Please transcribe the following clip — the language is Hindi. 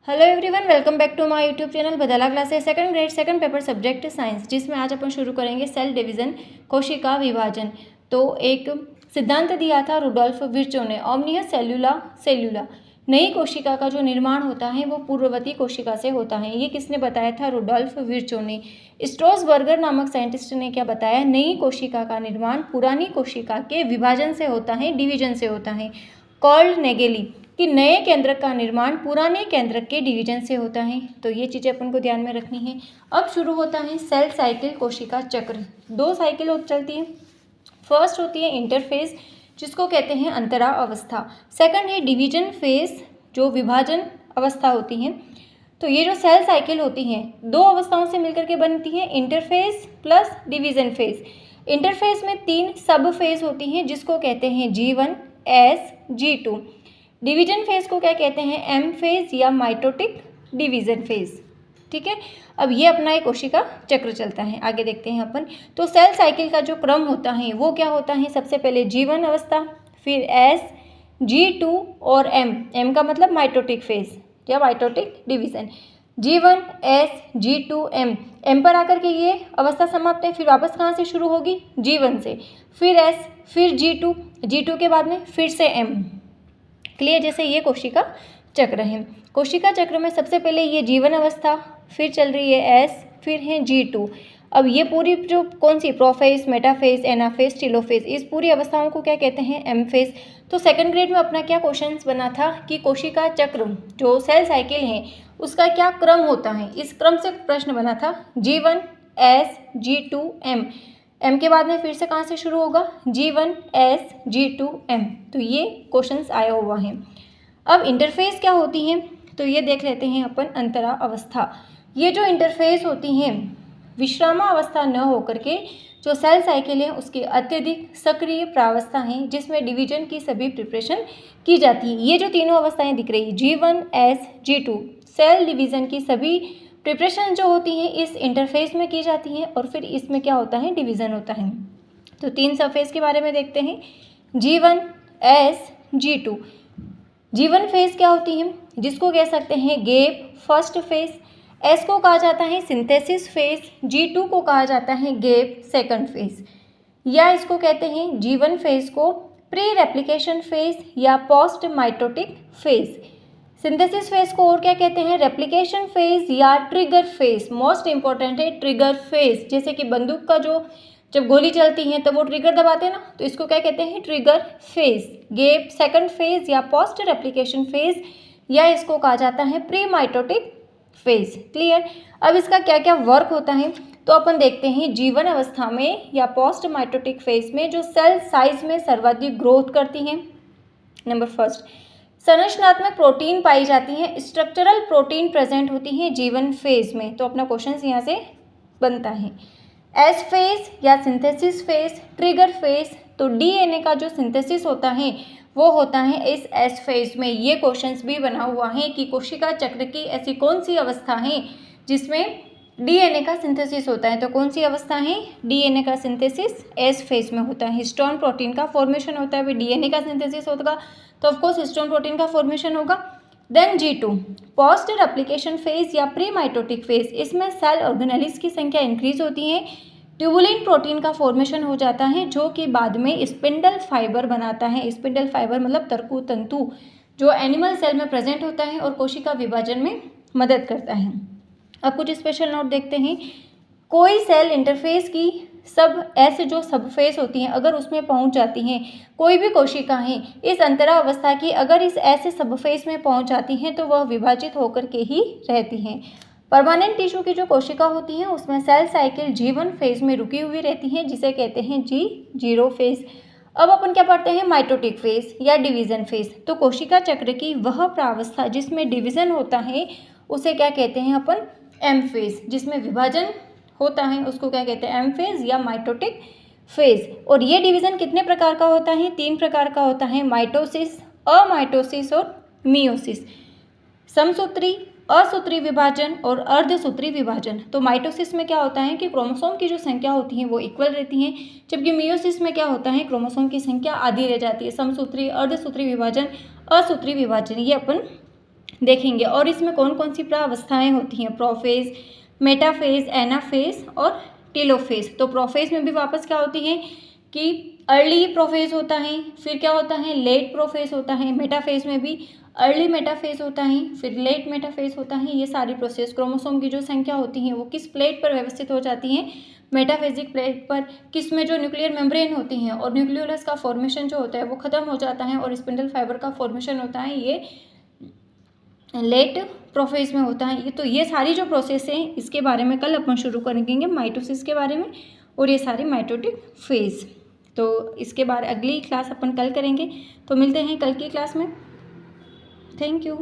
Hello everyone, welcome back to my YouTube channel बदला classes second grade second paper subject science, जिसमें आज अपन शुरू करेंगे सेल डिवीजन, कोशिका विभाजन। तो एक सिद्धांत दिया था रुडोल्फ विर्चो ने, ओमनियस सेल्यूला। नई कोशिका का जो निर्माण होता है वो पूर्ववर्ती कोशिका से होता है। ये किसने बताया था? रुडोल्फ विर्चो ने। स्ट्रोसबर्गर नामक साइंटिस्ट ने क्या बताया? नई कोशिका का निर्माण पुरानी कोशिका के विभाजन से होता है, डिवीजन से होता है। कॉल्ड नेगेली कि नए केंद्रक का निर्माण पुराने केंद्रक के डिवीजन से होता है। तो ये चीज़ें अपन को ध्यान में रखनी है। अब शुरू होता है सेल साइकिल, कोशिका चक्र। दो साइकिल चलती है। फर्स्ट होती है इंटरफेज, जिसको कहते हैं अंतरा अवस्था। सेकंड है डिवीजन फेज, जो विभाजन अवस्था होती है। तो ये जो सेल साइकिल होती हैं दो अवस्थाओं से मिलकर के बनती हैं, interphase plus division phase. Interphase में 3 सब फेज होती हैं, जिसको कहते हैं G1, S, G2। Division phase को क्या कहते हैं? एम फेज या माइटोटिक डिवीजन फेज। ठीक है, अब ये अपना एक कोशिका चक्र चलता है। आगे देखते हैं अपन। तो सेल साइकिल का जो क्रम होता है वो क्या होता है? सबसे पहले G1 अवस्था, फिर S, G2 और M का मतलब माइटोटिक फेज या mitotic division. G1, S, G2, M पर आकर के ये अवस्था समाप्त है। फिर वापस कहाँ से शुरू होगी? G1 से, फिर S, फिर G2 के बाद में फिर से M। क्लियर? जैसे ये कोशिका चक्र है। कोशिका चक्र में सबसे पहले ये G1 अवस्था, फिर चल रही है S, फिर है G2। अब ये पूरी जो कौन सी प्रोफेज, मेटाफेज, एनाफेज, टेलोफेज, इस पूरी अवस्थाओं को क्या कहते हैं? M phase. तो सेकंड ग्रेड में अपना क्या क्वेश्चन बना था कि कोशिका चक्र जो सेल साइकिल है उसका क्या क्रम होता है? इस क्रम से प्रश्न बना था। G1, S, G2, M के बाद में फिर से कहाँ से शुरू होगा? G1, S, G2, M। तो ये क्वेश्चंस आया हुआ है। अब इंटरफेस क्या होती हैं? तो ये देख लेते हैं अपन। अंतरा अवस्था, ये जो इंटरफेस होती हैं विश्रामा अवस्था न होकर के जो सेल साइकिल है उसकी अत्यधिक सक्रिय प्रावस्था है, जिसमें डिवीजन की सभी प्रिपरेशन की जाती है। ये जो तीनों अवस्थाएं दिख रही है G1, S, G2, cell division की सभी प्रिपरेशन जो होती है इस इंटरफेस में की जाती है और फिर इसमें क्या होता है? डिवीज़न होता है। तो 3 सरफेस के बारे में देखते हैं। G1, S, G2। G1 phase क्या होती है? जिसको कह सकते हैं गैप फर्स्ट फेज। S को कहा जाता है सिंथेसिस फेज। G2 को कहा जाता है गैप सेकंड फेज, या इसको कहते हैं G1 फेज को प्री रेप्लिकेशन फेज या post mitotic phase. Synthesis phase को और क्या कहते हैं? रेप्लिकेशन फेज या ट्रिगर फेज। मोस्ट इंपॉर्टेंट है ट्रिगर फेज। जैसे कि बंदूक का जो जब गोली चलती है तो वो ट्रिगर दबाते हैं ना, तो इसको क्या कहते हैं? Trigger phase. Gap second phase या पोस्ट रेप्लिकेशन फेज, या इसको कहा जाता है प्री माइटोटिक फेज। क्लियर? अब इसका क्या क्या वर्क होता है तो अपन देखते हैं। G1 अवस्था में या पोस्ट माइटोटिक फेज में जो सेल साइज में सर्वाधिक ग्रोथ करती हैं। नंबर फर्स्ट, संरचनात्मक प्रोटीन पाई जाती है, स्ट्रक्चरल प्रोटीन प्रेजेंट होती है G1 फेज में। तो अपना क्वेश्चन यहाँ से बनता है। एस फेज या सिंथेसिस फेज, ट्रिगर फेज। तो डीएनए का जो सिंथेसिस होता है वो होता है इस एस फेज में। ये क्वेश्चंस भी बना हुआ है कि कोशिका चक्र की ऐसी कौन सी अवस्था है जिसमें डीएनए का सिंथेसिस होता है? तो कौन सी अवस्था है? डीएनए का सिंथेसिस एस फेज में होता है। हिस्टोन प्रोटीन का फॉर्मेशन होता है। अभी डीएनए का सिंथेसिस होगा तो ऑफकोर्स हिस्टोन प्रोटीन का फॉर्मेशन होगा। Then G2 post replication phase या प्री माइटोटिक फेज। इसमें सेल ऑर्गेनेल्स की संख्या इंक्रीज होती है, ट्यूबुलिन प्रोटीन का फॉर्मेशन हो जाता है जो कि बाद में स्पिंडल फाइबर बनाता है। स्पिंडल फाइबर मतलब तरकु तंतु, जो एनिमल सेल में प्रेजेंट होता है और कोशिका विभाजन में मदद करता है। अब कुछ स्पेशल नोट देखते हैं। कोई सेल इंटरफेस की सब ऐसे जो सब फेस होती हैं अगर उसमें पहुंच जाती हैं, कोई भी कोशिका है इस अंतरा अवस्था की अगर इस ऐसे सब फेस में पहुंच जाती हैं तो वह विभाजित होकर के ही रहती हैं। परमानेंट टिश्यू की जो कोशिका होती हैं उसमें सेल साइकिल G1 फेज में रुकी हुई रहती हैं, जिसे कहते हैं G0 फेज। अब अपन क्या पढ़ते हैं? माइटोटिक फेज या डिवीजन फेज। तो कोशिका चक्र की वह प्रावस्था जिसमें डिवीजन होता है उसे क्या कहते हैं अपन? M phase. जिसमें विभाजन होता है उसको क्या कहते हैं? एम फेज या माइटोटिक फेज। और ये डिवीजन कितने प्रकार का होता है? 3 प्रकार का होता है, माइटोसिस, अमाइटोसिस और मियोसिस। समसूत्री, असूत्री विभाजन और अर्धसूत्री विभाजन। तो माइटोसिस में क्या होता है कि क्रोमोसोम की जो संख्या होती है वो इक्वल रहती है, जबकि मियोसिस में क्या होता है? क्रोमोसोम की संख्या आधी रह जाती है। समसूत्री, अर्धसूत्री विभाजन, असूत्री विभाजन, ये अपन देखेंगे। और इसमें कौन कौन सी प्रावस्थाएं होती हैं, प्रोफेज, मेटाफेज, एनाफेज और टेलोफेज। तो प्रोफेज में भी वापस क्या होती है कि अर्ली प्रोफेज होता है, फिर क्या होता है लेट प्रोफेज होता है, मेटाफेज में भी अर्ली मेटाफेज होता है, फिर लेट मेटाफेज होता है। ये सारी प्रोसेस क्रोमोसोम की जो संख्या होती है वो किस प्लेट पर व्यवस्थित हो जाती हैं, मेटाफेजिक प्लेट पर, किसमें जो न्यूक्लियर मेम्ब्रेन होती हैं और न्यूक्लियोलस का फॉर्मेशन जो होता है वो खत्म हो जाता है और स्पिंडल फाइबर का फॉर्मेशन होता है, ये लेट प्रोफेज में होता है। तो ये सारी जो प्रोसेस हैं इसके बारे में कल अपन शुरू करेंगे माइटोसिस के बारे में, और ये सारी माइटोटिक फेज। तो इसके बारे अगली क्लास अपन कल करेंगे। तो मिलते हैं कल की क्लास में। Thank you.